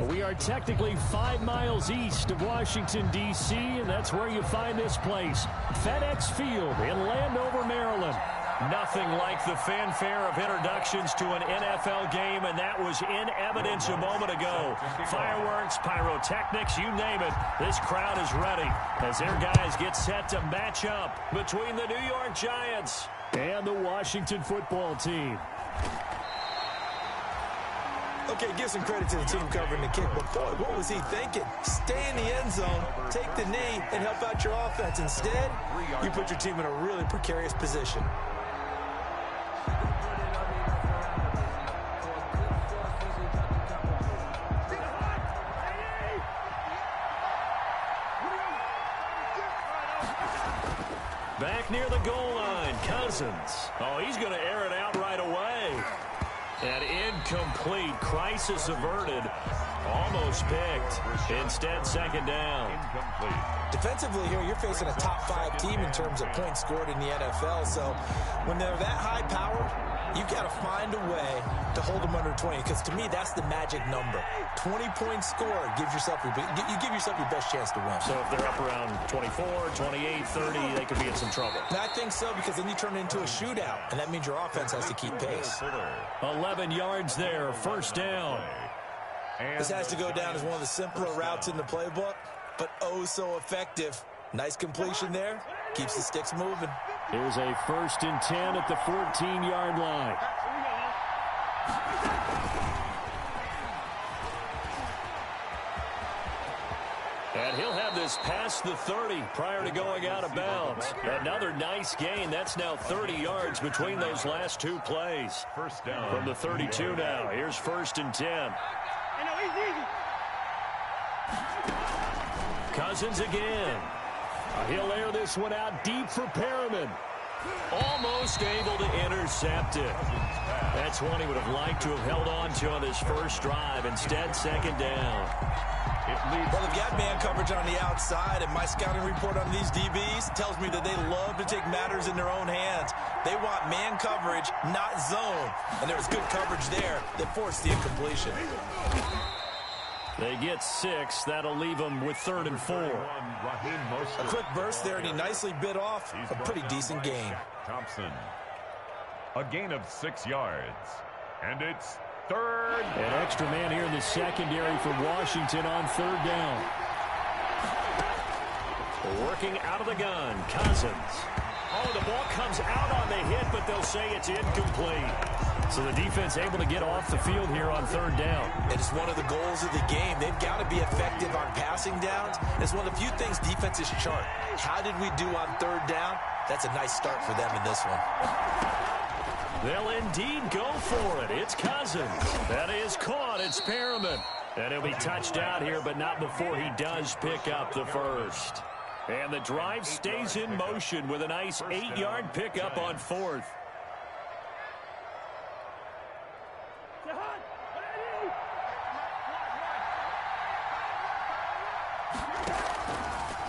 We are technically 5 miles east of Washington, D.C., and that's where you find this place, FedEx Field in Landover, Maryland. Nothing like the fanfare of introductions to an NFL game, and that was in evidence a moment ago. Fireworks, pyrotechnics, you name it. This crowd is ready as their guys get set to match up between the New York Giants and the Washington football team. Okay, give some credit to the team covering the kick, but boy, what was he thinking? Stay in the end zone, take the knee, and help out your offense. Instead, you put your team in a really precarious position. Back near the goal line, Cousins. Oh, he's going to air it out right away. And incomplete. Crisis averted. Almost picked. Instead, second down. Defensively here, you're facing a top 5 team in terms of points scored in the NFL. So when they're that high powered, you got to find a way to hold them under 20. Because to me, that's the magic number. 20 points scored gives yourself you give yourself your best chance to win. So if they're up around 24, 28, 30, they could be in some trouble. And I think so, because then you turn it into a shootout, and that means your offense has to keep pace. 11 yards there, first down. This has to go down as one of the simpler routes in the playbook, but oh so effective. Nice completion there. Keeps the sticks moving. Here's a 1st and 10 at the 14-yard line. And he'll have this past the 30 prior to going out of bounds. Another nice gain. That's now 30 yards between those last 2 plays. First down. From the 32 now. Here's 1st and 10. Cousins again. He'll air this one out deep for Perriman. Almost able to intercept it. That's one he would have liked to have held on to on this first drive. Instead, second down. Well, they've got man coverage on the outside, and my scouting report on these DBs tells me that they love to take matters in their own hands. They want man coverage, not zone. And there was good coverage there that forced the incompletion. They get 6. That'll leave them with 3rd and 4. A quick burst there, and he nicely bit off a pretty decent gain. Thompson. A gain of 6 yards. And it's 3rd. An extra man here in the secondary for Washington on 3rd down. Working out of the gun, Cousins. Oh, the ball comes out on the hit, but they'll say it's incomplete. So the defense able to get off the field here on 3rd down. It is one of the goals of the game. They've got to be effective on passing downs. It's one of the few things defenses chart. How did we do on 3rd down? That's a nice start for them in this one. They'll indeed go for it. It's Cousins. That is caught. It's Perriman. And he'll be touched out here, but not before he does pick up the first. And the drive stays in motion with a nice 8-yard pickup on 4th.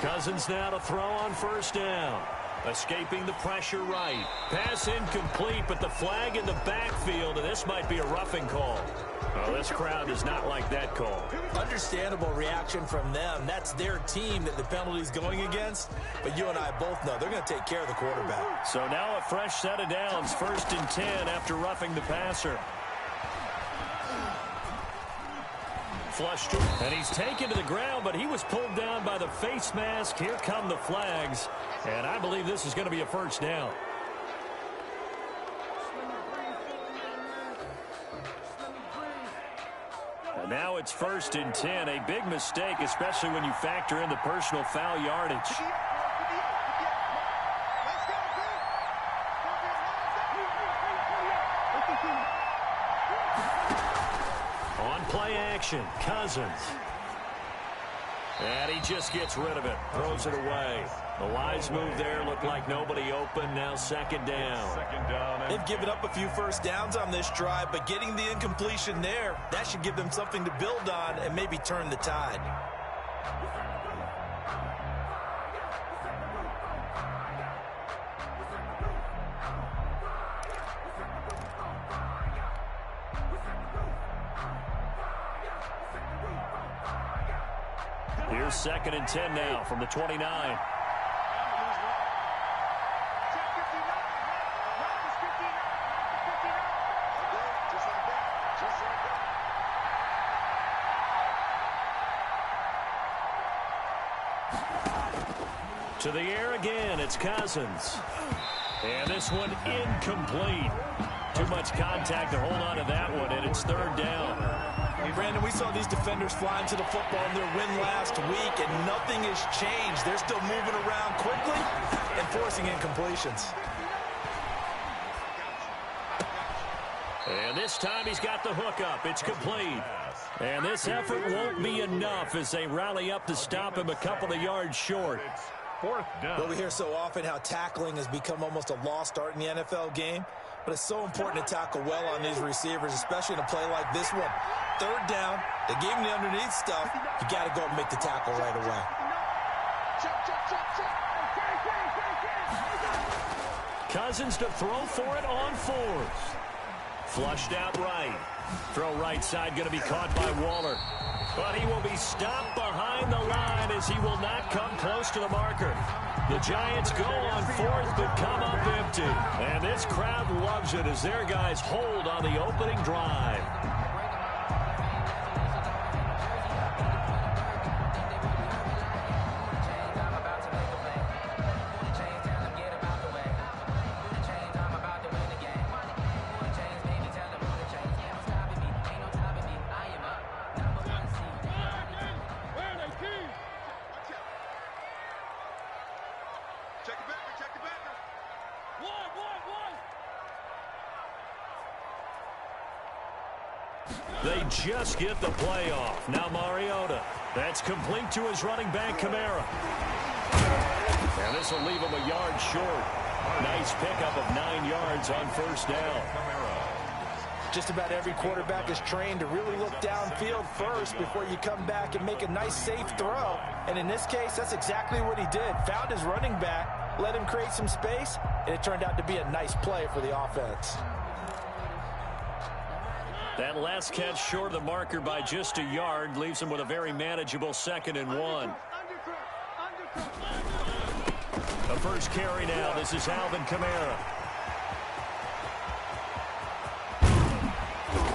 Cousins now to throw on 1st down. Escaping the pressure right. Pass incomplete, but the flag in the backfield, and this might be a roughing call. Oh, this crowd does not like that call. Understandable reaction from them. That's their team that the penalty's going against. But you and I both know they're going to take care of the quarterback. So now a fresh set of downs. 1st and 10 after roughing the passer. Flushed, and he's taken to the ground, but he was pulled down by the face mask. Here come the flags, and I believe this is going to be a 1st down. And now it's 1st and 10, a big mistake, especially when you factor in the personal foul yardage. Play action, Cousins. And he just gets rid of it, throws it away. The wise move there, looked like nobody open, now 2nd down. They've given up a few 1st downs on this drive, but getting the incompletion there, that should give them something to build on and maybe turn the tide. Here's 2nd and 10 now from the 29. To the air again, it's Cousins. And this one incomplete. Too much contact to hold on to that one, and it's 3rd down. Brandon, we saw these defenders fly into the football in their win last week, and nothing has changed. They're still moving around quickly and forcing incompletions. And this time he's got the hook up. It's complete. And this effort won't be enough as they rally up to stop him a couple of yards short. 4th down. Well, we hear so often how tackling has become almost a lost art in the NFL game, but it's so important to tackle well on these receivers, especially in a play like this one. 3rd down, they gave him the underneath stuff. You got to go and make the tackle right away. Cousins to throw for it on 4th. Flushed out right. Throw right side going to be caught by Waller. But he will be stopped behind the line as he will not come close to the marker. The Giants go on 4th but come up empty. And this crowd loves it as their guys hold on the opening drive. They just get the play off. Now Mariota. That's complete to his running back, Kamara. And this will leave him a yard short. Nice pickup of 9 yards on 1st down. Just about every quarterback is trained to really look downfield first before you come back and make a nice, safe throw. And in this case, that's exactly what he did. Found his running back, let him create some space, and it turned out to be a nice play for the offense. That last catch short of the marker by just a yard leaves him with a very manageable 2nd and 1. The first carry now. This is Alvin Kamara.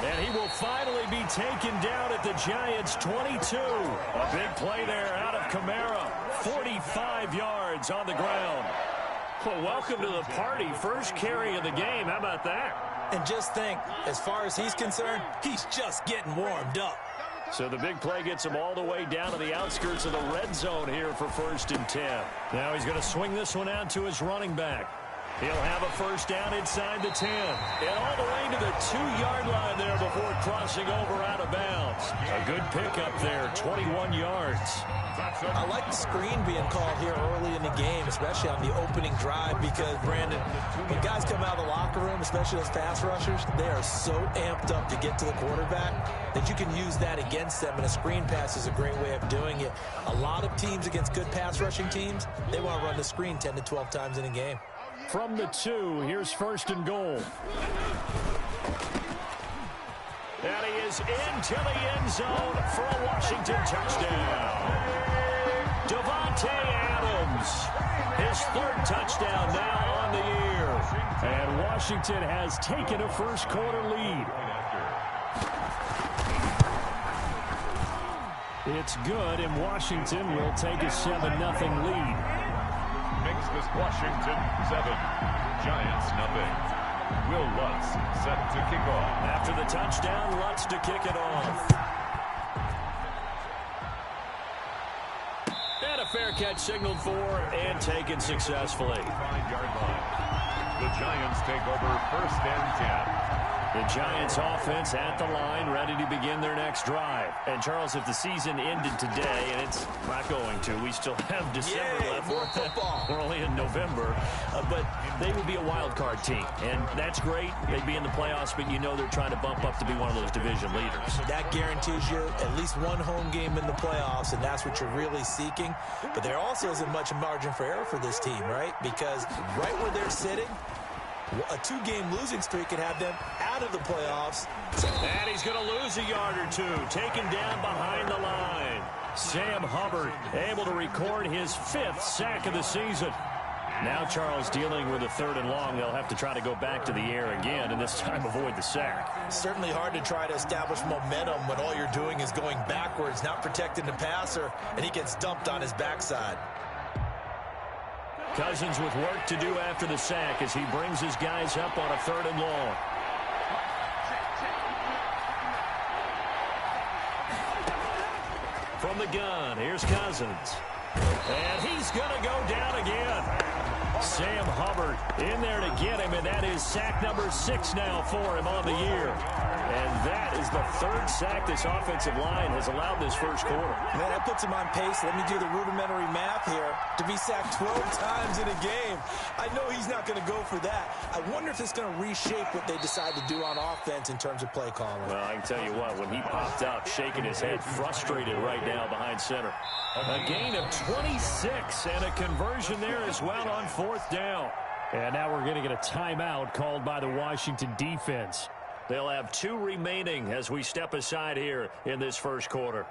And he will finally be taken down at the Giants' 22. A big play there out of Kamara. 45 yards on the ground. Well, welcome to the party. First carry of the game. How about that? And just think, as far as he's concerned, he's just getting warmed up. So the big play gets him all the way down to the outskirts of the red zone here for 1st and 10. Now he's going to swing this one out to his running back. He'll have a 1st down inside the 10. And all the way to the 2-yard line there before crossing over out of bounds. A good pickup there, 21 yards. I like the screen being called here early in the game, especially on the opening drive, because, Brandon, when guys come out of the locker room, especially those pass rushers, they are so amped up to get to the quarterback that you can use that against them, and a screen pass is a great way of doing it. A lot of teams against good pass rushing teams, they want to run the screen 10 to 12 times in a game. From the 2, here's 1st and goal. And he is into the end zone for a Washington touchdown. Davante Adams, his 3rd touchdown now on the year. And Washington has taken a first-quarter lead. It's good, and Washington will take a 7-0 lead. Makes this Washington 7, Giants 0. Will Lutz set to kick off. After the touchdown, Lutz to kick it off. And a fair catch signaled for and taken successfully. 5-yard line. The Giants take over 1st and 10. The Giants offense at the line, ready to begin their next drive. And, Charles, if the season ended today, and it's not going to, we still have December left. More football. We're only in November. But they would be a wild card team. And that's great. They'd be in the playoffs, but you know they're trying to bump up to be one of those division leaders. That guarantees you at least one home game in the playoffs, and that's what you're really seeking. But there also isn't much margin for error for this team, right? Because right where they're sitting, a 2-game losing streak could have them out of the playoffs. And he's going to lose a yard or two, taken down behind the line. Sam Hubbard able to record his 5th sack of the season. Now Charles dealing with a 3rd and long. They'll have to try to go back to the air again, and this time avoid the sack. Certainly hard to try to establish momentum when all you're doing is going backwards, not protecting the passer, and he gets dumped on his backside. Cousins with work to do after the sack as he brings his guys up on a 3rd and long. From the gun, here's Cousins. And he's going to go down again. Sam Hubbard in there to get him, and that is sack number 6 now for him on the year. And that is the 3rd sack this offensive line has allowed this first quarter. Man, that puts him on pace. Let me do the rudimentary math here. To be sacked 12 times in a game, I know he's not going to go for that. I wonder if it's going to reshape what they decide to do on offense in terms of play calling. Well, I can tell you what, when he popped up, shaking his head, frustrated right now behind center. A gain of 26 and a conversion there as well on 4th down. And now we're going to get a timeout called by the Washington defense. They'll have 2 remaining as we step aside here in this first quarter.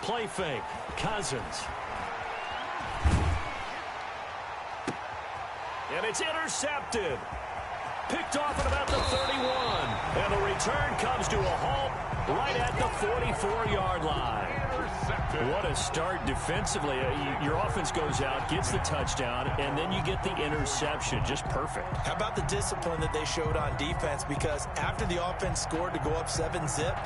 Play fake. Cousins. And it's intercepted. Picked off at about the 31. And the return comes to a halt right at the 44-yard line. What a start defensively. Your offense goes out, gets the touchdown, and then you get the interception. Just perfect. How about the discipline that they showed on defense? Because after the offense scored to go up 7-zip,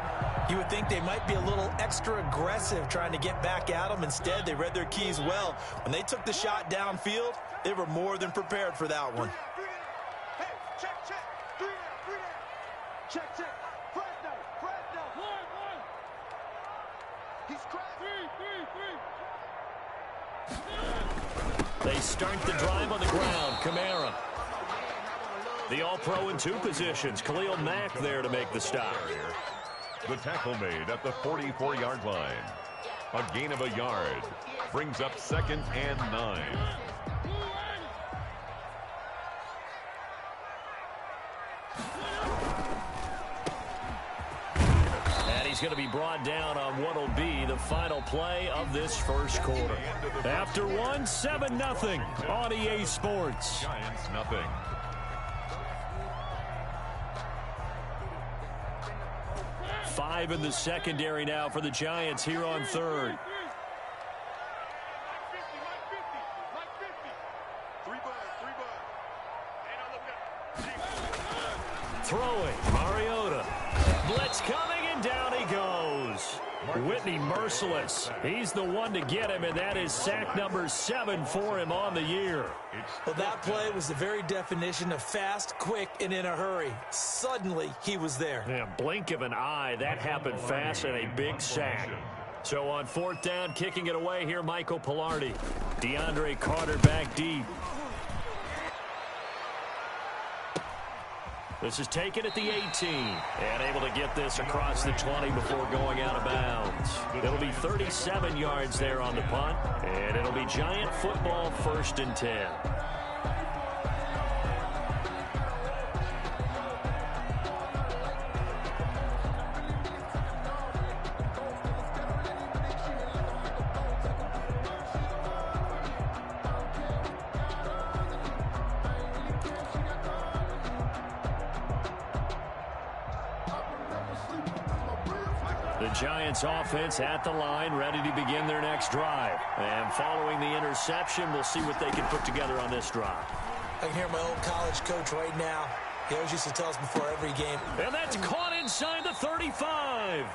you would think they might be a little extra aggressive trying to get back at them. Instead, they read their keys well. When they took the shot downfield, they were more than prepared for that one. They start the drive on the ground. Kamara. The All-Pro in 2 positions. Khalil Mack there to make the stop. The tackle made at the 44-yard line. A gain of a yard. Brings up 2nd and 9. He's going to be brought down on what will be the final play of this first quarter. After 7-0 on EA Sports. Giants nothing. Five in the secondary now for the Giants here on 3rd. Throwing, Mariota. Blitz coming, and down he goes. Whitney merciless. He's the one to get him, and that is sack number 7 for him on the year. Well, that play was the very definition of fast, quick, and in a hurry. Suddenly, he was there. Yeah, blink of an eye. That happened fast and a big sack. So on 4th down, kicking it away here, Michael Pilardi. DeAndre Carter back deep. This is taken at the 18 and able to get this across the 20 before going out of bounds. It'll be 37 yards there on the punt, and it'll be Giant football 1st and 10. Giants offense at the line, ready to begin their next drive. And following the interception, we'll see what they can put together on this drive. I can hear my old college coach right now. He always used to tell us before every game. And that's caught inside the 35.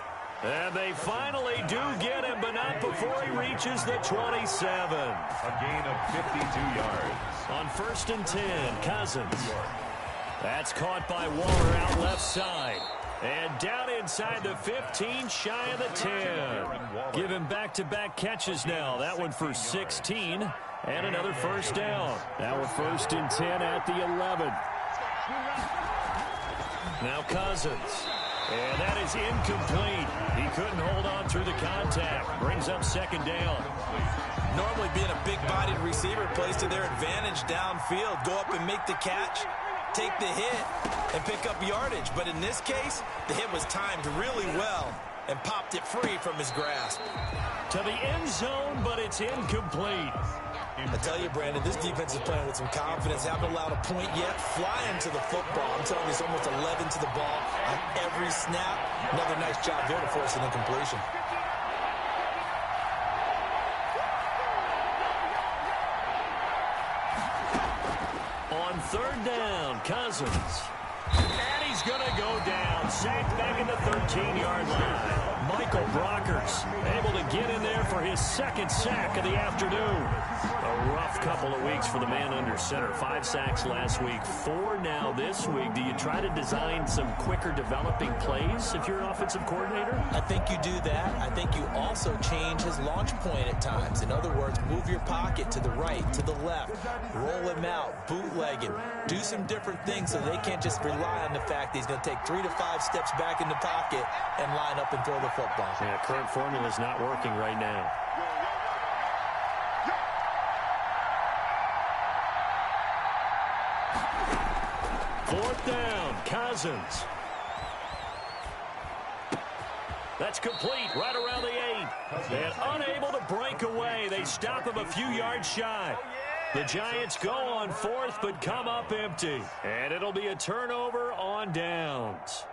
And they finally do get him, but not before he reaches the 27. A gain of 52 yards. On 1st and 10, Cousins. That's caught by Waller out left side. And down inside the 15, shy of the 10. Give him back-to-back catches now. That one for 16 and another 1st down. Now we're 1st and 10 at the 11. Now Cousins. And that is incomplete. He couldn't hold on through the contact. Brings up 2nd down. Normally being a big-bodied receiver plays to their advantage downfield. Go up and make the catch, take the hit, and pick up yardage. But in this case, the hit was timed really well and popped it free from his grasp. To the end zone, but it's incomplete. I tell you, Brandon, this defense is playing with some confidence. Haven't allowed a point yet. Flying to the football. I'm telling you, it's almost 11 to the ball on every snap. Another nice job there to force an incompletion. On third down, Cousins. And he's going to go down. Sacked back in the 13-yard line. Michael Brockers able to get in there for his second sack of the afternoon. A rough couple of weeks for the man under center. 5 sacks last week, 4 now this week. Do you try to design some quicker developing plays if you're an offensive coordinator? I think you do that. I think you also change his launch point at times. In other words, move your pocket to the right, to the left, roll him out, bootleg him, do some different things so they can't just rely on the fact that he's going to take 3 to 5 steps back in the pocket and line up and throw the football. Yeah, current formula is not working right now. Fourth down, Cousins. That's complete right around the 8. And unable to break away. They stop him a few yards shy. The Giants go on fourth, but come up empty. And it'll be a turnover on downs.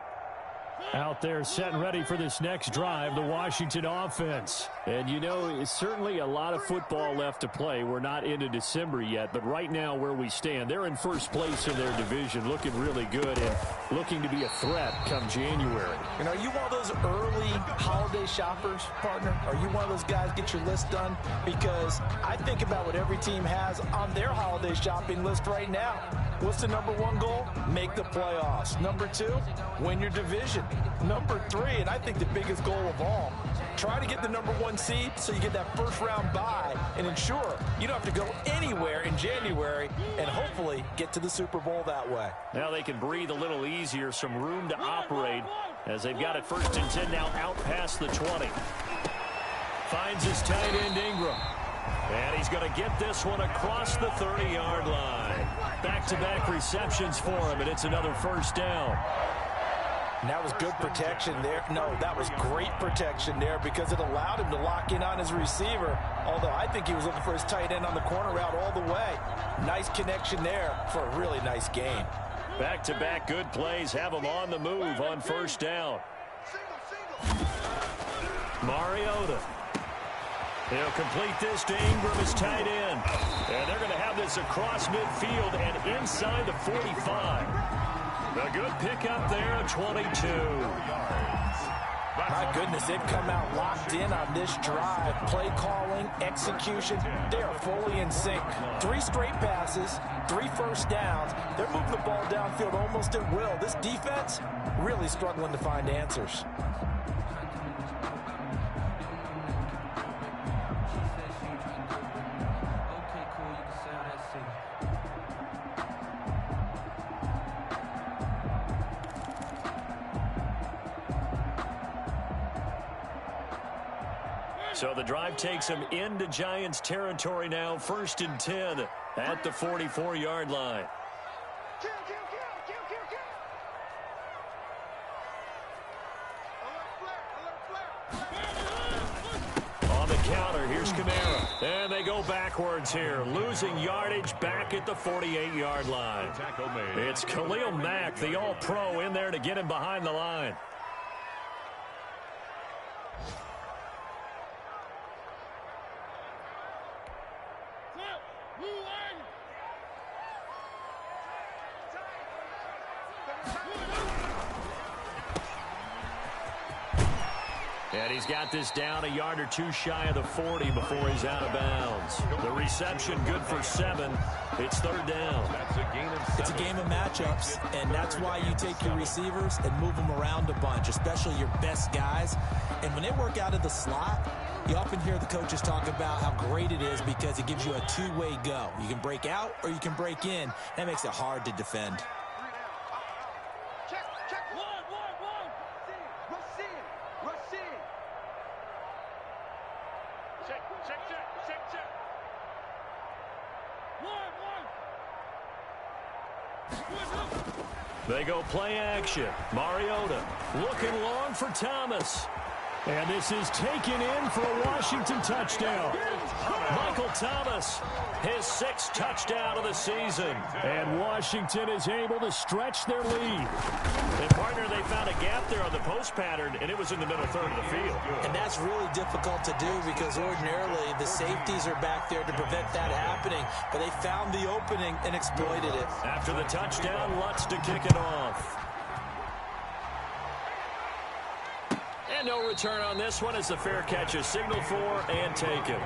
Out there set and ready for this next drive, the Washington offense. And, you know, it's certainly a lot of football left to play. We're not into December yet, but right now where we stand, they're in first place in their division, looking really good and looking to be a threat come January. And are you one of those early holiday shoppers, partner? Are you one of those guys get your list done? Because I think about what every team has on their holiday shopping list right now. What's the number 1 goal? Make the playoffs. Number 2, win your division. Number 3, and I think the biggest goal of all, try to get the number 1 seed so you get that first round bye and ensure you don't have to go anywhere in January and hopefully get to the Super Bowl that way. Now they can breathe a little easier, some room to operate as they've got it first and 10 now out past the 20. Finds his tight end Ingram. And he's going to get this one across the 30-yard line. Back-to-back receptions for him, and it's another first down. And that was good protection there. No, that was great protection there because it allowed him to lock in on his receiver. Although I think he was looking for his tight end on the corner route all the way. Nice connection there for a really nice game. Back-to-back good plays have him on the move on first down. Mariota. He'll complete this to Ingram, his tight end. And they're going to have this across midfield and inside the 45. A good pickup there at 22. My goodness, they've come out locked in on this drive. Play calling, execution, they are fully in sync. 3 straight passes, 3 first downs. They're moving the ball downfield almost at will. This defense really struggling to find answers. So the drive takes him into Giants territory now, first and 10 at the 44-yard line. On the counter, here's Kamara. And they go backwards here, losing yardage back at the 48-yard line. It's Khalil Mack, the all-pro, in there to get him behind the line. And he's got this down a yard or 2 shy of the 40 before he's out of bounds. The reception good for 7. It's third down. It's a game of matchups, and that's why you take your receivers and move them around a bunch, especially your best guys. And when they work out of the slot, you often hear the coaches talk about how great it is because it gives you a 2-way go. You can break out or you can break in. That makes it hard to defend. Check. They go play action. Mariota looking long for Thomas. And this is taken in for a Washington touchdown. Michael Thomas, his 6th touchdown of the season. And Washington is able to stretch their lead. And, partner, they found a gap there on the post pattern, and it was in the middle third of the field. And that's really difficult to do because ordinarily the safeties are back there to prevent that happening. But they found the opening and exploited it. After the touchdown, Lutz to kick it off. And no return on this one as the fair catch is signaled for and taken.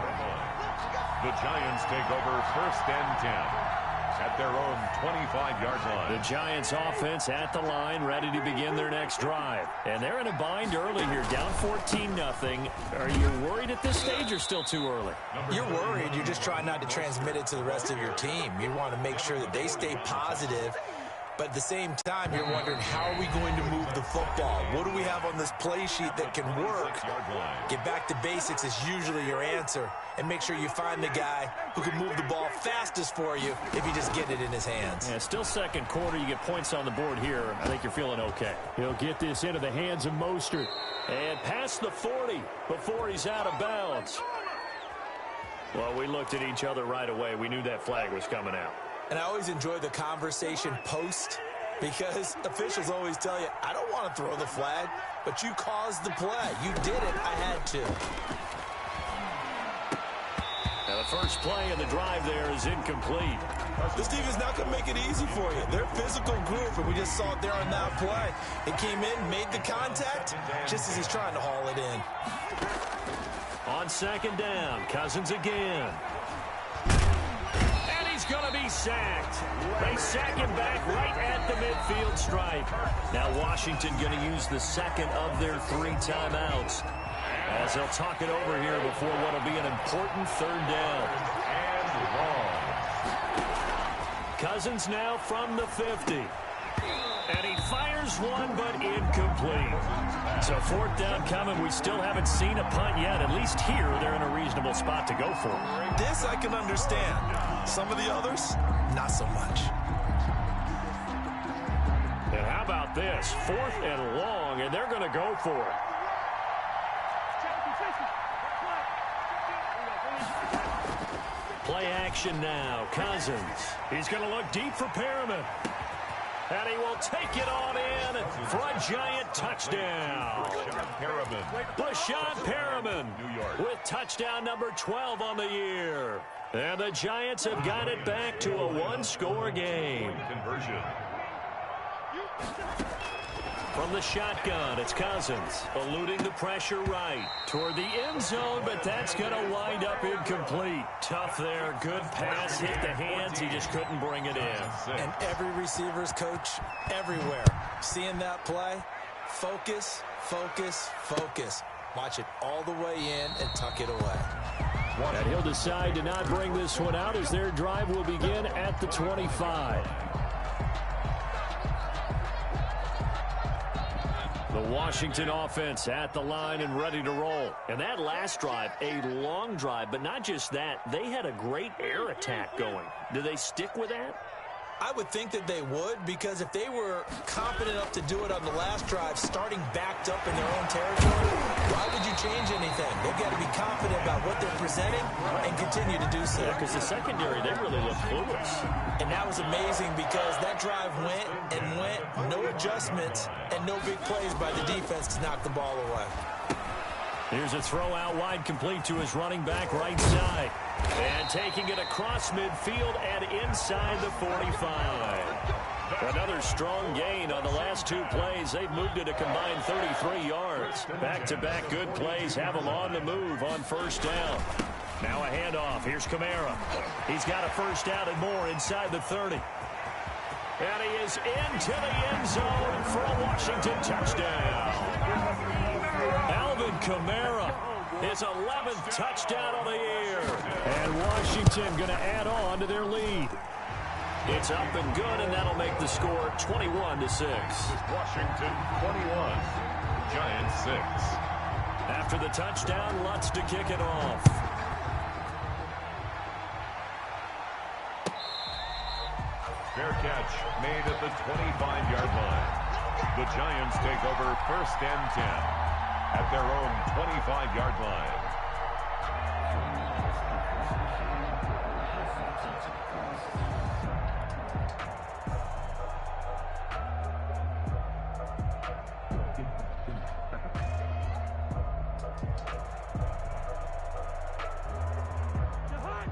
The Giants take over 1st and 10 at their own 25-yard line. The Giants offense at the line, ready to begin their next drive. And they're in a bind early here, down 14-0. Are you worried at this stage or still too early? You're worried. You're just trying not to transmit it to the rest of your team. You want to make sure that they stay positive. But at the same time, you're wondering, how are we going to move the football? What do we have on this play sheet that can work? Get back to basics is usually your answer. And make sure you find the guy who can move the ball fastest for you if you just get it in his hands. Yeah, still second quarter. You get points on the board here. I think you're feeling okay. He'll get this into the hands of Mostert. And past the 40 before he's out of bounds. Well, we looked at each other right away. We knew that flag was coming out. And I always enjoy the conversation post because officials always tell you, I don't want to throw the flag, but you caused the play. You did it. I had to. Now the first play of the drive there is incomplete. This team is not going to make it easy for you. They're a physical group, and we just saw it there on that play. It came in, made the contact, just as he's trying to haul it in. On 2nd down, Cousins again. He's going to be sacked. They sack him back right at the midfield stripe. Now Washington going to use the 2nd of their 3 timeouts as they'll talk it over here before what will be an important 3rd down. And long. Cousins now from the 50. And he fires one, but incomplete. So 4th down coming. We still haven't seen a punt yet. At least here, they're in a reasonable spot to go for. This I can understand. Some of the others, not so much. And how about this? 4th and long, and they're going to go for it. Play action now. Cousins. He's going to look deep for Perriman. And he will take it on in for a Giant touchdown. Breshad Perriman with touchdown number 12 on the year. And the Giants have got it back to a 1-score game. Conversion. From the shotgun, it's Cousins eluding the pressure right toward the end zone, but that's going to wind up incomplete. Tough there. Good pass, hit the hands. He just couldn't bring it in. And every receiver's coach everywhere, seeing that play, focus, focus, focus. Watch it all the way in and tuck it away. And he'll decide to not bring this one out as their drive will begin at the 25. The Washington offense at the line and ready to roll. And that last drive, a long drive, but not just that. They had a great air attack going. Do they stick with that? I would think that they would, because if they were confident enough to do it on the last drive, starting backed up in their own territory, why would you change anything? They've got to be confident about what they're presenting and continue to do so. Yeah, because the secondary, they really look clueless. And that was amazing because that drive went and went, no adjustments, and no big plays by the defense to knock the ball away. Here's a throw out wide, complete to his running back right side. And taking it across midfield and inside the 45. Another strong gain on the last 2 plays. They've moved it a combined 33 yards. Back-to-back good plays have them on the move on 1st down. Now a handoff. Here's Kamara. He's got a 1st down and more inside the 30. And he is into the end zone for a Washington touchdown. Alvin Kamara, his 11th touchdown of the year. And Washington going to add on to their lead. It's up and good, and that'll make the score 21-6. Washington 21, Giants 6. After the touchdown, Lutz to kick it off. Fair catch made at the 25-yard line. The Giants take over 1st and 10 at their own 25-yard line.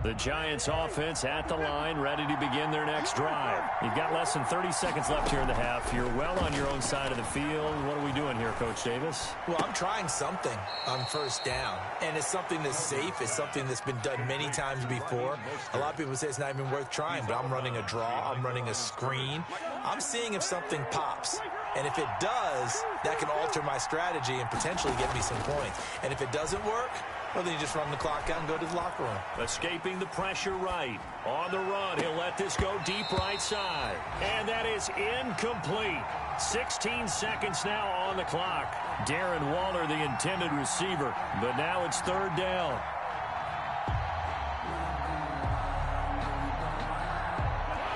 The Giants offense at the line, ready to begin their next drive. You've got less than 30 seconds left here in the half. You're well on your own side of the field. What are we doing here, Coach Davis? Well, I'm trying something on 1st down, and it's something that's safe. It's something that's been done many times before. A lot of people say it's not even worth trying, but I'm running a draw. I'm running a screen. I'm seeing if something pops. And if it does, that can alter my strategy and potentially get me some points. And if it doesn't work, well, then you just run the clock out and go to the locker room. Escaping the pressure right. On the run, he'll let this go deep right side. And that is incomplete. 16 seconds now on the clock. Darren Waller, the intended receiver. But now it's 3rd down.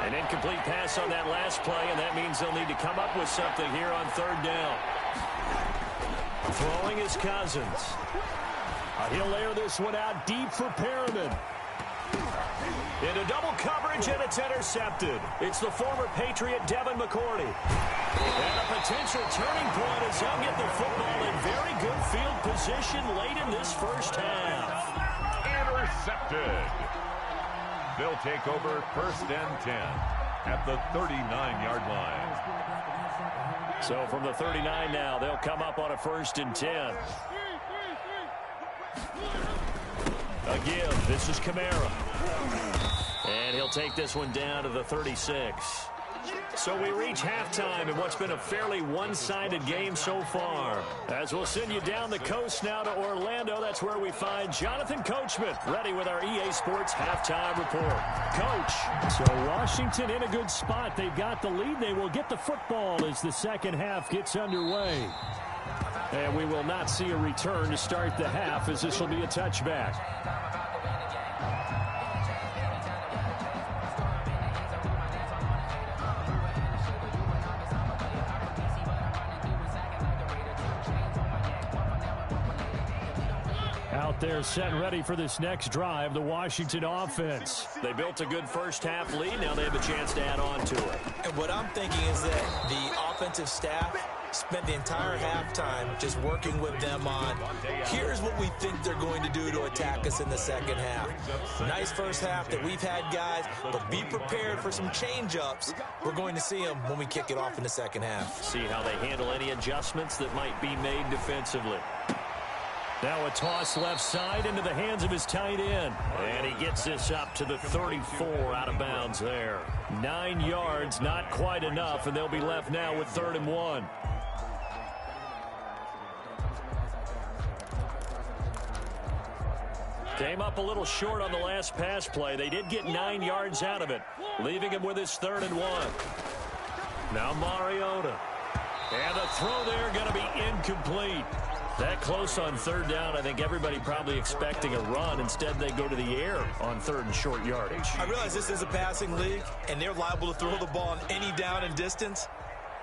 An incomplete pass on that last play, and that means they'll need to come up with something here on 3rd down. Throwing is Cousins. He'll layer this one out deep for Perriman. Into double coverage, and it's intercepted. It's the former Patriot Devin McCourty. And a potential turning point as they'll get the football in very good field position late in this 1st half. Intercepted. They'll take over 1st and 10 at the 39-yard line. So from the 39 now, they'll come up on a 1st and 10. A give. This is Kamara. And he'll take this one down to the 36. So we reach halftime in what's been a fairly one-sided game so far. As we'll send you down the coast now to Orlando, that's where we find Jonathan Coachman ready with our EA Sports Halftime Report. Coach. So Washington in a good spot. They've got the lead. They will get the football as the second half gets underway. And we will not see a return to start the half, as this will be a touchback. Out there set and ready for this next drive, the Washington offense. They built a good 1st half lead. Now they have a chance to add on to it. And what I'm thinking is that the offensive staff spent the entire halftime just working with them on, here's what we think they're going to do to attack us in the second half. Nice 1st half that we've had, guys, but be prepared for some change-ups. We're going to see them when we kick it off in the second half. See how they handle any adjustments that might be made defensively. Now a toss left side into the hands of his tight end. And he gets this up to the 34 out of bounds there. 9 yards, not quite enough, and they'll be left now with 3rd and 1. Came up a little short on the last pass play. They did get 9 yards out of it, leaving him with his 3rd and 1. Now Mariota. And the throw there going to be incomplete. That close on 3rd down, I think everybody probably expecting a run. Instead, they go to the air on 3rd and short yardage. I realize this is a passing league, and they're liable to throw the ball on any down and distance.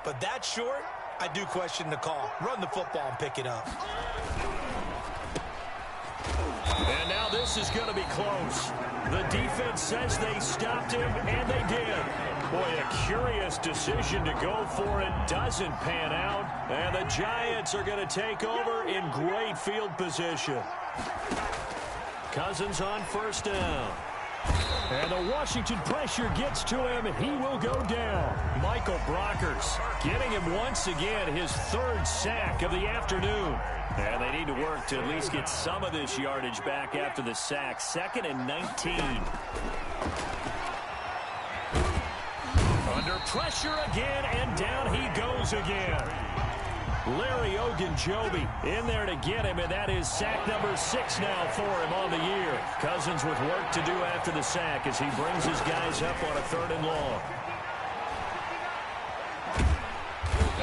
But that short, I do question the call. Run the football and pick it up. And now this is going to be close. The defense says they stopped him, and they did. Boy, a curious decision to go for it. Doesn't pan out. And the Giants are going to take over in great field position. Cousins on 1st down. And the Washington pressure gets to him, and he will go down. Michael Brockers getting him once again his 3rd sack of the afternoon. And they need to work to at least get some of this yardage back after the sack. 2nd and 19. Under pressure again, and down he goes again. Larry Ogunjobi in there to get him, and that is sack number 6 now for him on the year. Cousins with work to do after the sack as he brings his guys up on a 3rd and long.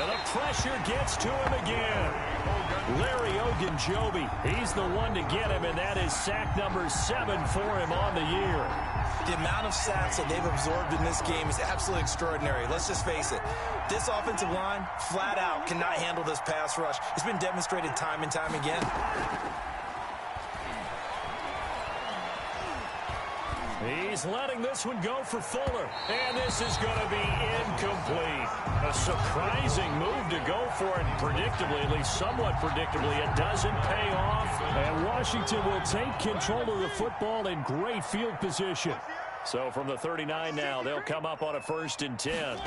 And the pressure gets to him again. Larry Ogunjobi, he's the one to get him, and that is sack number 7 for him on the year. The amount of sacks that they've absorbed in this game is absolutely extraordinary. Let's just face it. This offensive line, flat out, cannot handle this pass rush. It's been demonstrated time and time again. He's letting this one go for Fuller. And this is going to be incomplete. A surprising move to go for it. Predictably, at least somewhat predictably, it doesn't pay off. And Washington will take control of the football in great field position. So from the 39 now, they'll come up on a 1st and 10.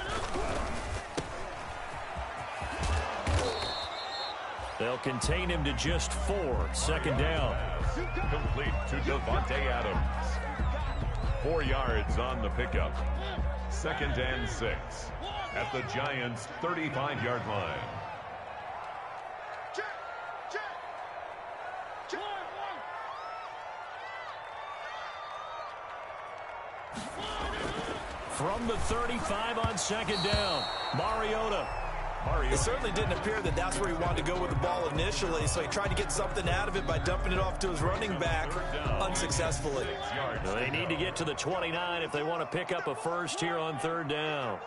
They'll contain him to just 4. 2nd down. Complete to Devontae Adams. 4 yards on the pickup. 2nd and 6 at the Giants' 35-yard line. From the 35 on 2nd down, Mariota. It certainly didn't appear that that's where he wanted to go with the ball initially, so he tried to get something out of it by dumping it off to his running back unsuccessfully. They need to get to the 29 if they want to pick up a first here on 3rd down.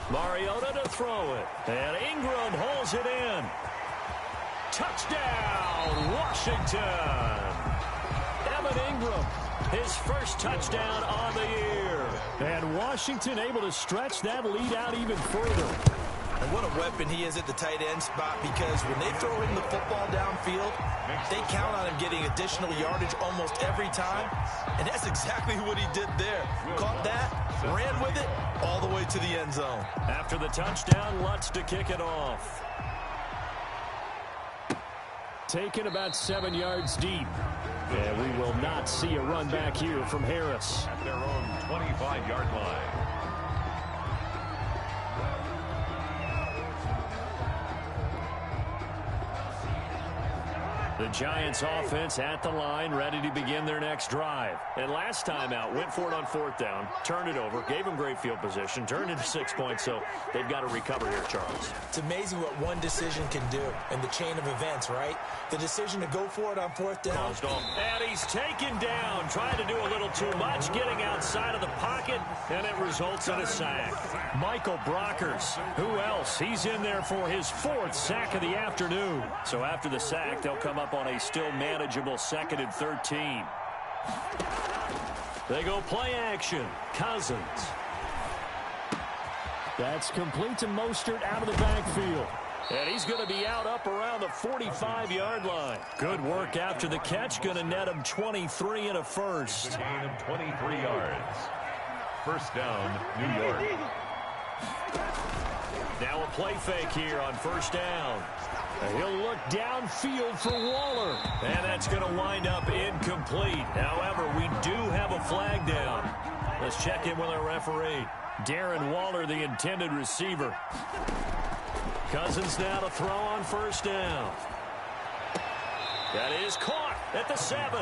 Mariota to throw it, and Ingram holds it in. Touchdown, Washington! Evan Ingram, his first touchdown on the year. And Washington able to stretch that lead out even further. And what a weapon he is at the tight end spot, because when they throw him the football downfield, they count on him getting additional yardage almost every time. And that's exactly what he did there. Caught that, ran with it, all the way to the end zone. After the touchdown, Lutz to kick it off. Taken about 7 yards deep. And we will not see a run back here from Harris. At their own 25-yard line. The Giants offense at the line, ready to begin their next drive. And last time out, went for it on 4th down, turned it over, gave them great field position, turned into 6 points, so they've got to recover here, Charles. It's amazing what one decision can do in the chain of events, right? The decision to go for it on 4th down. And he's taken down, trying to do a little too much, getting outside of the pocket, and it results in a sack. Michael Brockers, who else? He's in there for his 4th sack of the afternoon. So after the sack, they'll come up on a still manageable 2nd and 13. They go play action. Cousins. That's complete to Mostert out of the backfield. And he's going to be out up around the 45-yard line. Good work after the catch. Going to net him 23 and a first. Gain of 23 yards. 1st down, New York. Now a play fake here on 1st down. He'll look downfield for Waller. And that's going to wind up incomplete. However, we do have a flag down. Let's check in with our referee. Darren Waller, the intended receiver. Cousins now to throw on 1st down. That is caught at the 7.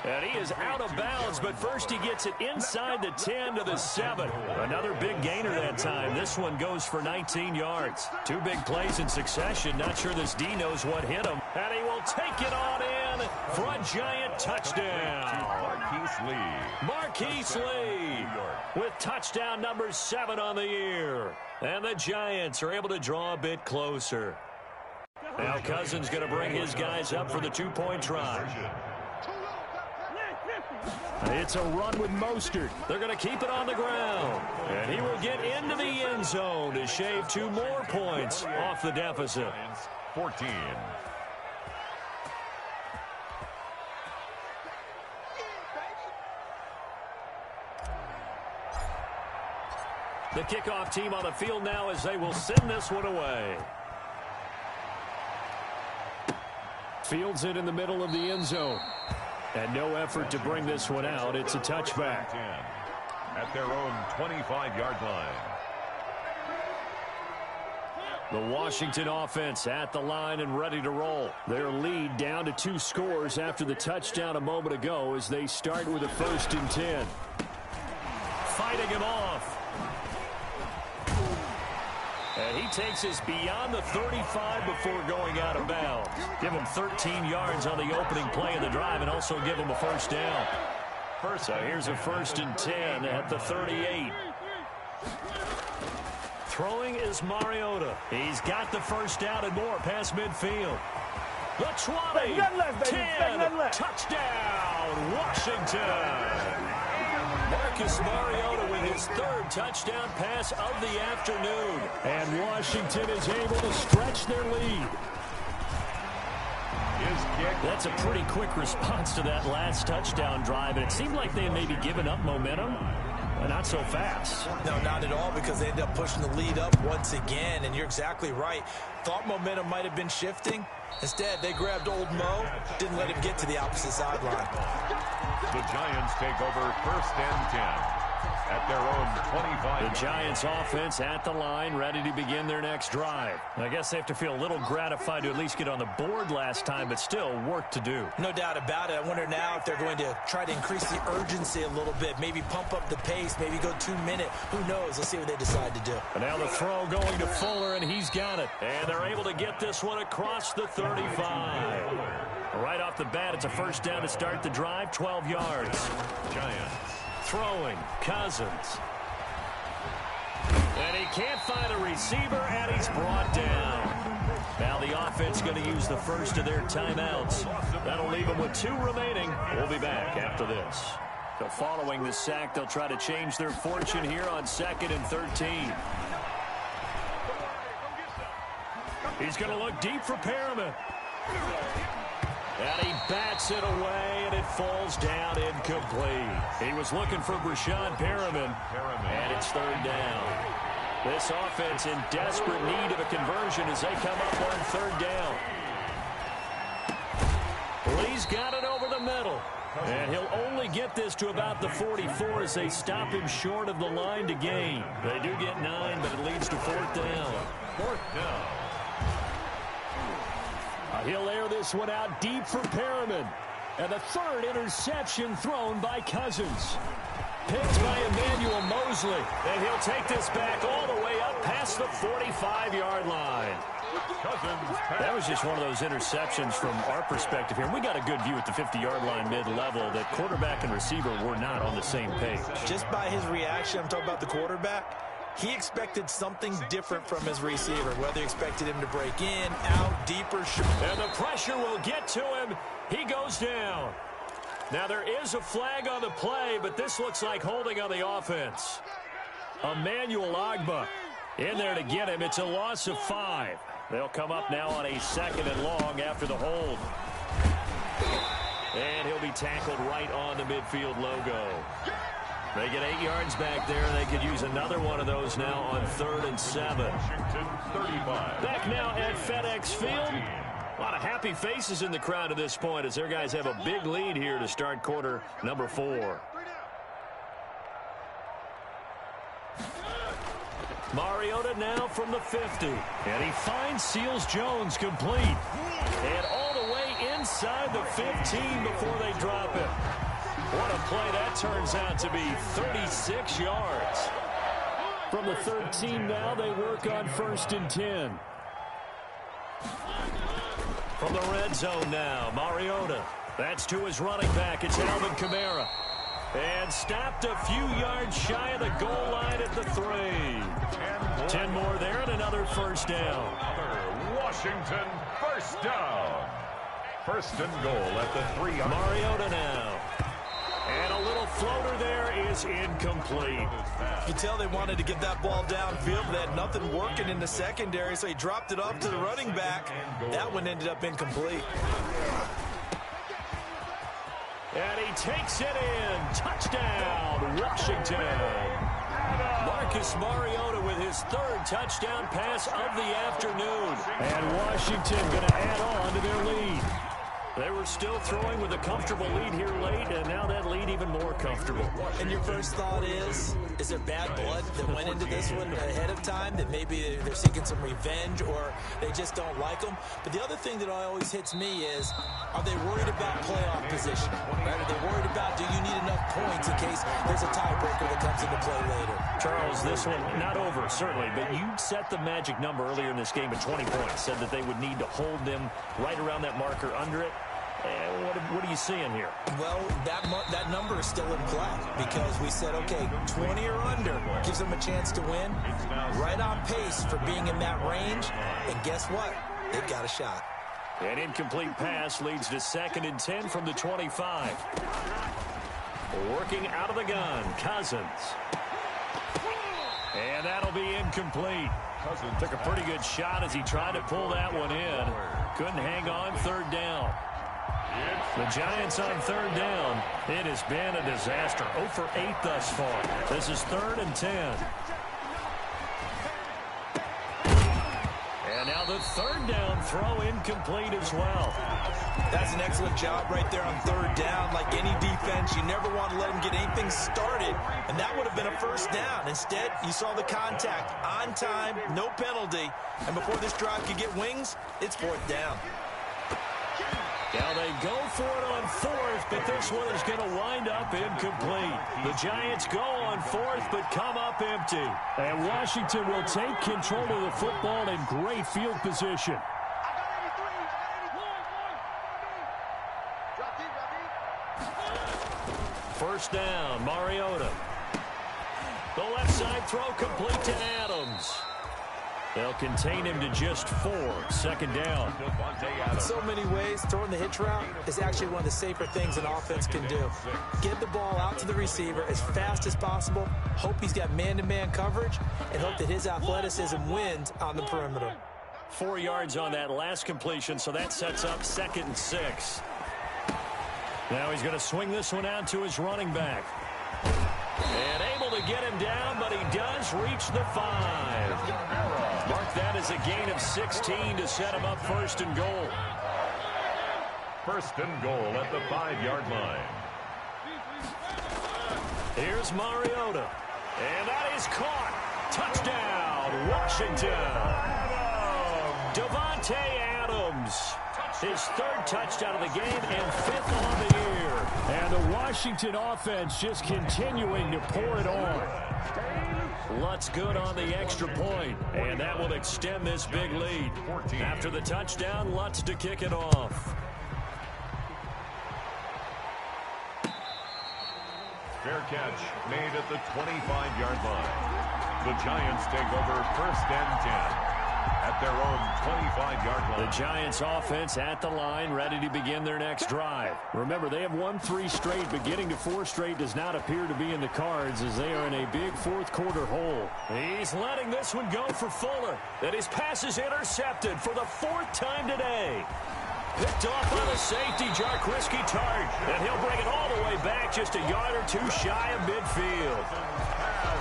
And he is out of bounds, but first he gets it inside the 10 to the 7. Another big gainer that time. This one goes for 19 yards. 2 big plays in succession. Not sure this D knows what hit him. And he will take it on in for a Giant touchdown. Marquise Lee with touchdown number 7 on the year. And the Giants are able to draw a bit closer. Now Cousins going to bring his guys up for the 2-point try. It's a run with Mostert. They're going to keep it on the ground. And he will get into the end zone to shave 2 more points off the deficit. 14. The kickoff team on the field now as they will send this one away. Fields it in the middle of the end zone. And no effort to bring this one out. It's a touchback. At their own 25-yard line. The Washington offense at the line and ready to roll. Their lead down to 2 scores after the touchdown a moment ago as they start with a 1st and 10. Fighting him off. And he takes us beyond the 35 before going out of bounds. Give him 13 yards on the opening play of the drive and also give him a first down. So here's a 1st and 10 at the 38. Throwing is Mariota. He's got the first down and more past midfield. The 20, 10, touchdown, Washington. Marcus Mariota with his 3rd touchdown pass of the afternoon. And Washington is able to stretch their lead. That's a pretty quick response to that last touchdown drive. And it seemed like they had maybe given up momentum. Not so fast. No, not at all, because they ended up pushing the lead up once again. And you're exactly right. Thought momentum might have been shifting. Instead, they grabbed old Mo, didn't let him get to the opposite sideline. The Giants take over 1st and 10 at their own 25. The Giants offense at the line, ready to begin their next drive. I guess they have to feel a little gratified to at least get on the board last time, but still work to do. No doubt about it. I wonder now if they're going to try to increase the urgency a little bit, maybe pump up the pace, maybe go 2-minute. Who knows? Let's see what they decide to do. And now the throw going to Fuller, and he's got it. And they're able to get this one across the 35. Right off the bat, it's a first down to start the drive, 12 yards. Giants. Throwing, Cousins. And he can't find a receiver, and he's brought down. Now the offense going to use the first of their timeouts. That'll leave them with 2 remaining. We'll be back after this. So following the sack, they'll try to change their fortune here on 2nd and 13. He's going to look deep for Perriman. And he bats it away, and it falls down incomplete. He was looking for Breshad Perriman, and it's 3rd down. This offense in desperate need of a conversion as they come up on 3rd down. Lee's got it over the middle. And he'll only get this to about the 44 as they stop him short of the line to gain. They do get 9, but it leads to 4th down. 4th down. He'll air this one out deep for Perriman. And the 3rd interception thrown by Cousins. Picked by Emmanuel Mosley. And he'll take this back all the way up past the 45-yard line. That was just one of those interceptions from our perspective here. We got a good view at the 50-yard line mid-level that quarterback and receiver were not on the same page. Just by his reaction, I'm talking about the quarterback, he expected something different from his receiver, whether he expected him to break in, out, deeper. And the pressure will get to him. He goes down. Now there is a flag on the play, but this looks like holding on the offense. Emmanuel Ogbah in there to get him. It's a loss of 5. They'll come up now on a 2nd and long after the hold. And he'll be tackled right on the midfield logo. They get 8 yards back there. They could use another one of those now on 3rd and 7. Back now at FedEx Field. A lot of happy faces in the crowd at this point as their guys have a big lead here to start quarter number 4. Mariota now from the 50. And he finds Seals Jones complete. And all the way inside the 15 before they drop it. What a play that turns out to be, 36 yards. From the 13 now, they work on 1st and 10. From the red zone now, Mariota. That's to his running back. It's Alvin Kamara. And stopped a few yards shy of the goal line at the 3. 10 more there and another first down. Washington first down. 1st and goal at the 3. Mariota now. And a little floater there is incomplete. You tell they wanted to get that ball downfield, but they had nothing working in the secondary, so he dropped it off to the running back. That one ended up incomplete. And he takes it in. Touchdown, Washington. Marcus Mariota with his 3rd touchdown pass of the afternoon. And Washington going to add on to their lead. They were still throwing with a comfortable lead here late, and now that lead even more comfortable. And your first thought is there bad blood that went into this one ahead of time, that maybe they're seeking some revenge or they just don't like them? But the other thing that always hits me is, are they worried about playoff position? Right? Are they worried about, do you need enough points in case there's a tiebreaker that comes into play later? Charles, this one not over, certainly, but you set the magic number earlier in this game at 20 points, said that they would need to hold them right around that marker under it. What are you seeing here? Well, that number is still in play because we said, okay, 20 or under gives them a chance to win. Right on pace for being in that range. And guess what? They've got a shot. An incomplete pass leads to 2nd and 10 from the 25. Working out of the gun, Cousins. And that'll be incomplete. Cousins took a pretty good shot as he tried to pull that one in. Couldn't hang on, 3rd down. The Giants on 3rd down. It has been a disaster. 0 for 8 thus far. This is 3rd and 10. And now the 3rd down throw incomplete as well. That's an excellent job right there on 3rd down. Like any defense, you never want to let them get anything started. And that would have been a 1st down. Instead, you saw the contact on time, no penalty. And before this drive could get wings, it's 4th down. Now they go for it on 4th, but this one is going to wind up incomplete. The Giants go on 4th, but come up empty. And Washington will take control of the football in great field position. First down, Mariota. The left side throw complete to Adams. They'll contain him to just 4. 2nd down. In so many ways, throwing the hitch route is actually one of the safer things an offense can do. Get the ball out to the receiver as fast as possible, hope he's got man-to-man coverage, and hope that his athleticism wins on the perimeter. 4 yards on that last completion, so that sets up 2nd and 6. Now he's going to swing this one out to his running back. And able to get him down, but he does reach the 5. Mark that as a gain of 16 to set him up 1st and goal. 1st and goal at the 5-yard line. Here's Mariota. And that is caught. Touchdown, Washington. Davante Adams. His 3rd touchdown of the game and 5th on the year. And the Washington offense just continuing to pour it on. Lutz good on the extra point, and that will extend this big lead. After the touchdown, Lutz to kick it off. Fair catch made at the 25-yard line. The Giants take over 1st and 10. At their own 25-yard line. The Giants offense at the line, ready to begin their next drive. Remember, they have won 3 straight, but getting to 4 straight does not appear to be in the cards as they are in a big 4th quarter hole. He's letting this one go for Fuller. And his pass is intercepted for the 4th time today. Picked off by the safety, Jaquiski Tartt. And he'll bring it all the way back just a yard or 2 shy of midfield.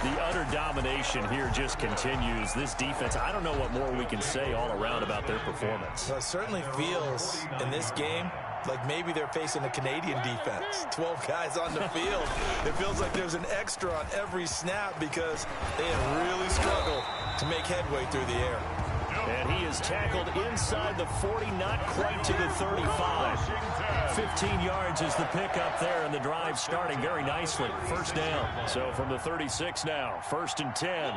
The utter domination here just continues. This defense, I don't know what more we can say all around about their performance. Well, it certainly feels in this game like maybe they're facing a Canadian defense. 12 guys on the field. It feels like there's an extra on every snap because they have really struggled to make headway through the air. And he is tackled inside the 40, not quite to the 35. 15 yards is the pickup there, and the drive starting very nicely. 1st down. So from the 36 now, 1st and 10.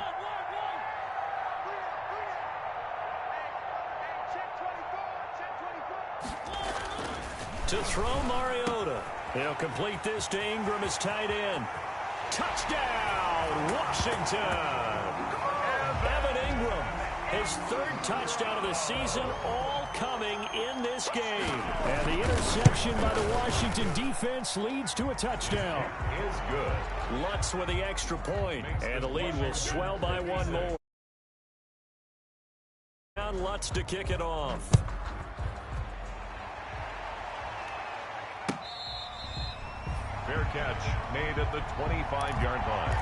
To throw Mariota. He'll complete this to Ingram as tight end. Touchdown, Washington. Evan Ingram. His 3rd touchdown of the season, all coming in this game. And the interception by the Washington defense leads to a touchdown. Is good. Lutz with the extra point, and the lead will swell by 1 more. Down Lutz to kick it off. Fair catch made at the 25-yard line.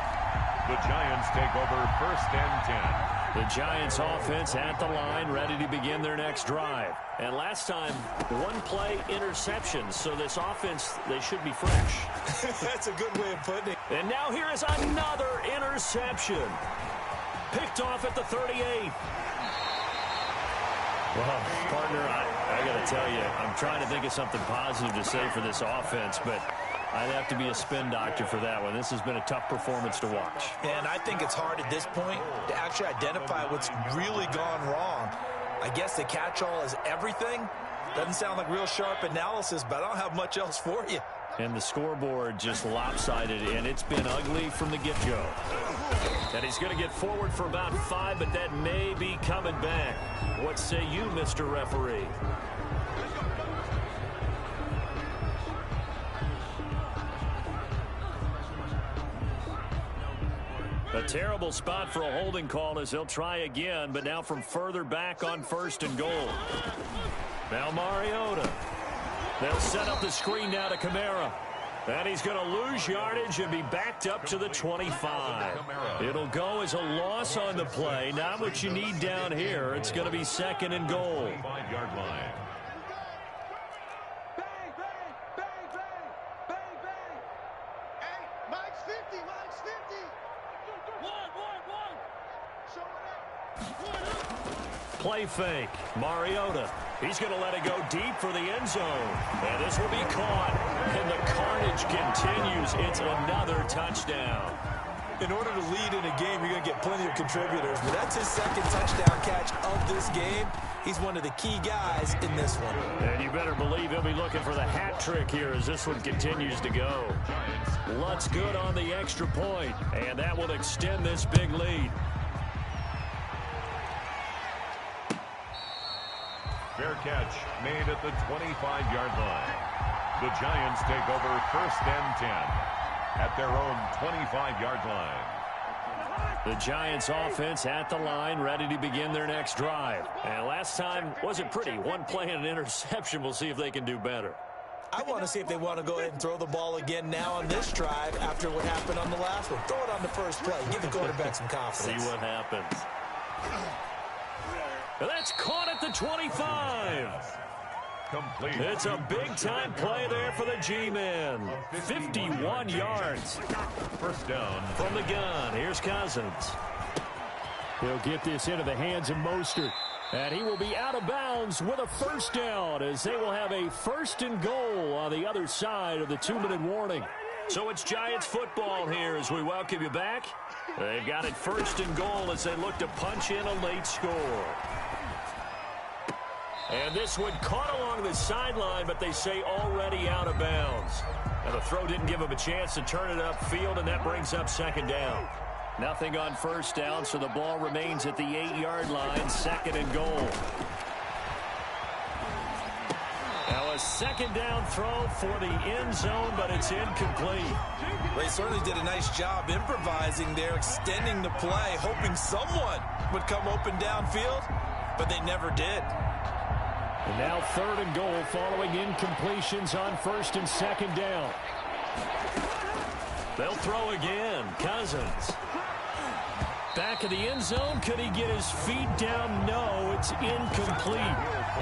The Giants take over 1st and 10. The Giants offense at the line, ready to begin their next drive. And last time, one play interception. So this offense, they should be fresh. That's a good way of putting it. And now here is another interception. Picked off at the 38. Well, partner, I got to tell you, I'm trying to think of something positive to say for this offense, but I'd have to be a spin doctor for that one. This has been a tough performance to watch. And I think it's hard at this point to actually identify what's really gone wrong. I guess the catch-all is everything. Doesn't sound like real sharp analysis, but I don't have much else for you. And the scoreboard just lopsided, and it's been ugly from the get-go. And he's going to get forward for about 5, but that may be coming back. What say you, Mr. Referee? A terrible spot for a holding call as they'll try again, but now from further back on 1st and goal. Now Mariota. They'll set up the screen now to Kamara. And he's going to lose yardage and be backed up to the 25. It'll go as a loss on the play. Not what you need down here. It's going to be 2nd and goal. 5-yard line. Play fake. Mariota. He's going to let it go deep for the end zone. And this will be caught. And the carnage continues. It's another touchdown. In order to lead in a game, you're going to get plenty of contributors. But that's his 2nd touchdown catch of this game. He's one of the key guys in this one. And you better believe he'll be looking for the hat trick here as this one continues to go. Lutz good on the extra point. And that will extend this big lead. Fair catch made at the 25-yard line. The Giants take over 1st and 10 at their own 25-yard line. The Giants offense at the line, ready to begin their next drive. And last time wasn't pretty. One play and an interception. We'll see if they can do better. I want to see if they want to go ahead and throw the ball again now on this drive after what happened on the last one. Throw it on the first play. Give the quarterback some confidence. See what happens. That's caught at the 25. Complete. It's a big-time play there for the G-men. 51 yards. 1st down. From the gun, here's Cousins. He'll get this into the hands of Mostert. And he will be out of bounds with a 1st down as they will have a 1st and goal on the other side of the 2-minute warning. So it's Giants football here as we welcome you back. They've got it 1st and goal as they look to punch in a late score. And this one caught along the sideline, but they say already out of bounds. And the throw didn't give him a chance to turn it upfield, and that brings up 2nd down. Nothing on 1st down, so the ball remains at the 8-yard line, 2nd and goal. Now a 2nd down throw for the end zone, but it's incomplete. They certainly did a nice job improvising there, extending the play, hoping someone would come open downfield, but they never did. And now 3rd and goal following incompletions on 1st and 2nd down. They'll throw again. Cousins. Back of the end zone. Could he get his feet down? No, it's incomplete.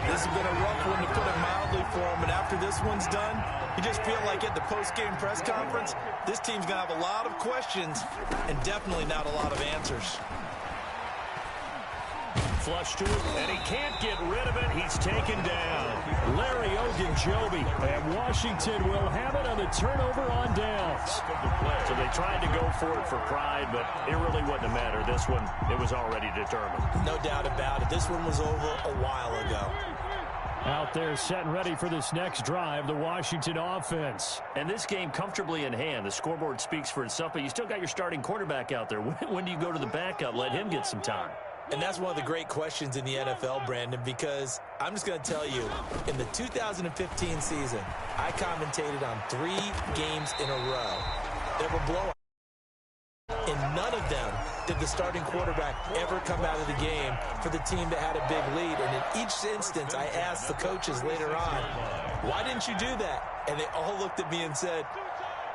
This has been a rough one, to put it mildly, for him. But after this one's done, you just feel like at the post-game press conference, this team's going to have a lot of questions and definitely not a lot of answers. Flush to it, and he can't get rid of it. He's taken down. Larry Ogunjobi, and Washington will have it on the turnover on downs. So they tried to go for it for pride, but it really wouldn't have mattered. This one, it was already determined. No doubt about it. This one was over a while ago. Out there set and ready for this next drive, the Washington offense. And this game comfortably in hand. The scoreboard speaks for itself, but you still got your starting quarterback out there. When do you go to the backup? Let him get some time. And that's one of the great questions in the NFL, Brandon, because I'm just going to tell you, in the 2015 season, I commentated on 3 games in a row. There were blowouts. In none of them did the starting quarterback ever come out of the game for the team that had a big lead. And in each instance, I asked the coaches later on, why didn't you do that? And they all looked at me and said,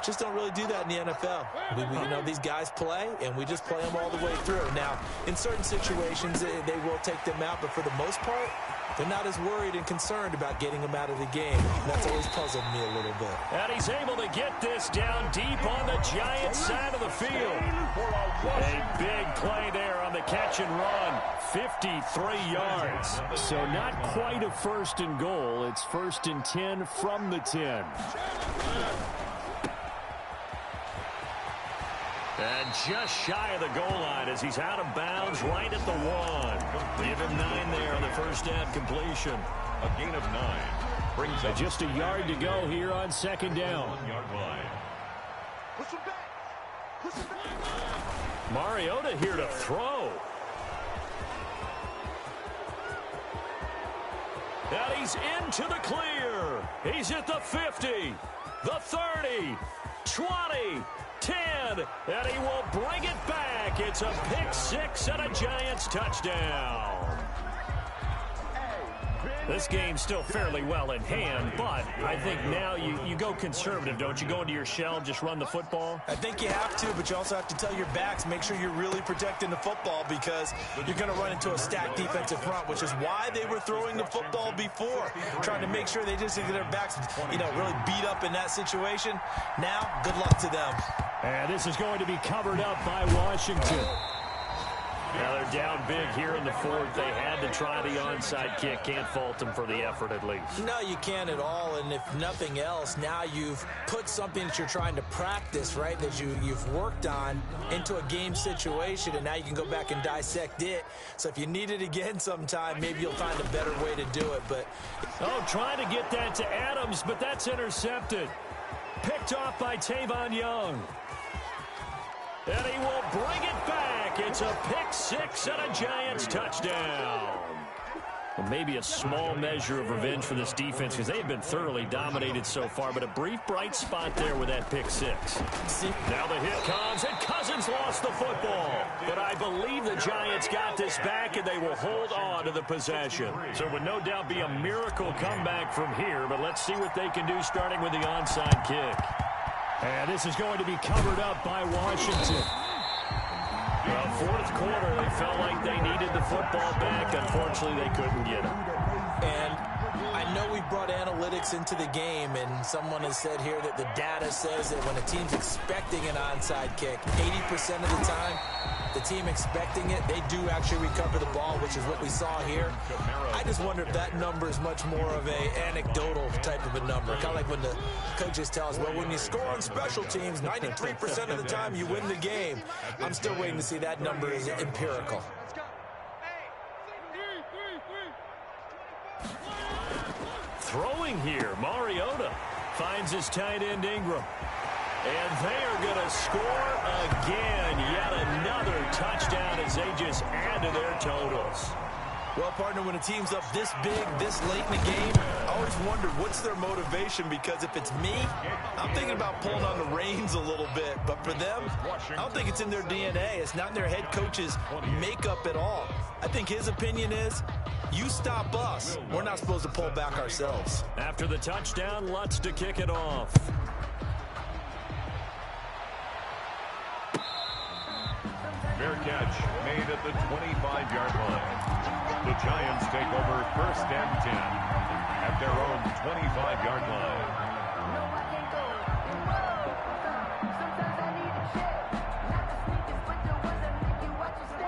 just don't really do that in the NFL. You know, these guys play, and we just play them all the way through. Now, in certain situations, they will take them out, but for the most part, they're not as worried and concerned about getting them out of the game. And that's always puzzled me a little bit. And he's able to get this down deep on the Giants side of the field. A big play there on the catch and run. 53 yards. So not quite a first and goal. It's first and 10 from the 10. And just shy of the goal line as he's out of bounds right at the 1. Give him 9 there on the first down completion. A gain of 9 brings up just a yard to go here on second down. 1 yard line. Mariota here to throw. And he's into the clear. He's at the 50, the 30, 20, 10, and he will bring it back. It's a pick 6 and a Giants touchdown. This game's still fairly well in hand, but I think now you go conservative, don't you? Go into your shell, just run the football? I think you have to, but you also have to tell your backs, make sure you're really protecting the football because you're going to run into a stacked defensive front, which is why they were throwing the football before, trying to make sure they just get their backs, really beat up in that situation. Now, good luck to them. And this is going to be covered up by Washington. Now they're down big here in the 4th. They had to try the onside kick. Can't fault them for the effort at least. No, you can't at all. And if nothing else, now you've put something that you're trying to practice, right, that you've worked on into a game situation, and now you can go back and dissect it. So if you need it again sometime, maybe you'll find a better way to do it. But trying to get that to Adams, but that's intercepted. Picked off by Tavon Young. And he will bring it back. It's a pick 6 and a Giants touchdown. Well, maybe a small measure of revenge for this defense because they've been thoroughly dominated so far, but a brief bright spot there with that pick 6. Now the hit comes, and Cousins lost the football. But I believe the Giants got this back, and they will hold on to the possession. So it would no doubt be a miracle comeback from here, but let's see what they can do starting with the onside kick. And this is going to be covered up by Washington. Well, 4th quarter, they felt like they needed the football back. Unfortunately, they couldn't get it. And I know we brought analytics into the game, and someone has said here that the data says that when a team's expecting an onside kick, 80% of the time, the team expecting it, they do actually recover the ball, which is what we saw here. I just wonder if that number is much more of a anecdotal type of a number. Kind of like when the coaches tell us, well, when you score on special teams, 93% of the time you win the game. I'm still waiting to see that number is empirical. Throwing here, Mariota finds his tight end Ingram. And they are going to score again. Yet another touchdown as they just add to their totals. Well, partner, when a team's up this big, this late in the game, I always wonder what's their motivation, because if it's me, I'm thinking about pulling on the reins a little bit. But for them, I don't think it's in their DNA. It's not in their head coach's makeup at all. I think his opinion is, you stop us. We're not supposed to pull back ourselves. After the touchdown, Lutz to kick it off. Fair catch made at the 25-yard line. The Giants take over first and 10 at their own 25-yard line.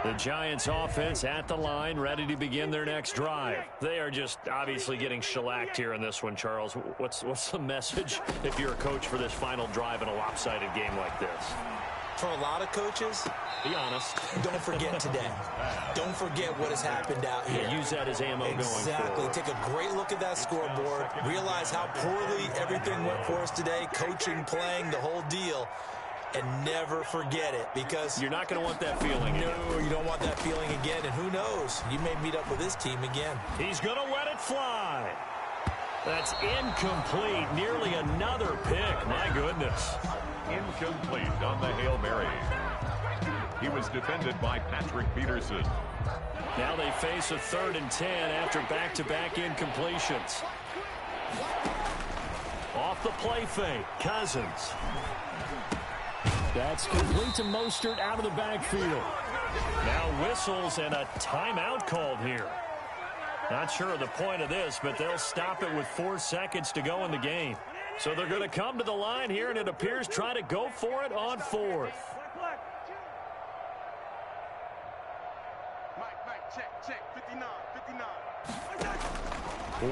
The Giants offense at the line, ready to begin their next drive. They are just obviously getting shellacked here in this one, Charles. What's the message if you're a coach for this final drive in a lopsided game like this? For a lot of coaches, be honest. Don't forget today. Don't forget what has happened out here. Yeah, use that as ammo going forward. Exactly. Take a great look at that scoreboard. Realize how poorly everything went for us today. Coaching, playing, the whole deal. And never forget it, because you're not going to want that feeling. No, you don't want that feeling again. And who knows? You may meet up with this team again. He's going to let it fly. That's incomplete. Nearly another pick. My goodness. Incomplete on the Hail Mary. He was defended by Patrick Peterson. Now they face a 3rd and 10 after back-to-back incompletions. Off the play fake, Cousins. That's complete to Mostert out of the backfield. Now whistles and a timeout called here. Not sure of the point of this, but they'll stop it with 4 seconds to go in the game. So they're going to come to the line here, and it appears try to go for it on 4th. Check, 59.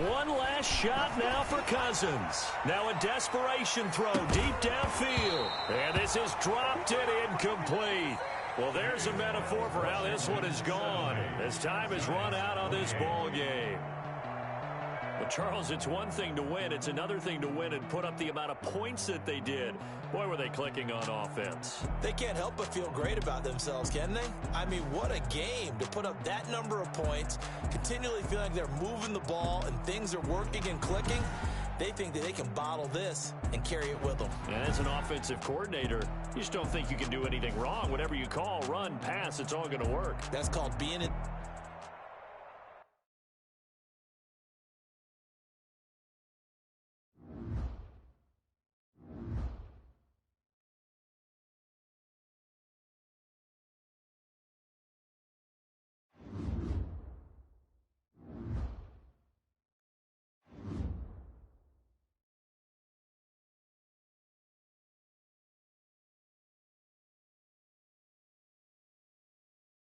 One last shot now for Cousins. Now a desperation throw deep downfield. And this is dropped it incomplete. Well, there's a metaphor for how this one is gone. As time has run out on this ball game. Well, Charles, it's one thing to win. It's another thing to win and put up the amount of points that they did. Boy, were they clicking on offense. They can't help but feel great about themselves, can they? I mean, what a game to put up that number of points, continually feeling like they're moving the ball and things are working and clicking. They think that they can bottle this and carry it with them. And as an offensive coordinator, you just don't think you can do anything wrong. Whatever you call, run, pass, it's all going to work. That's called being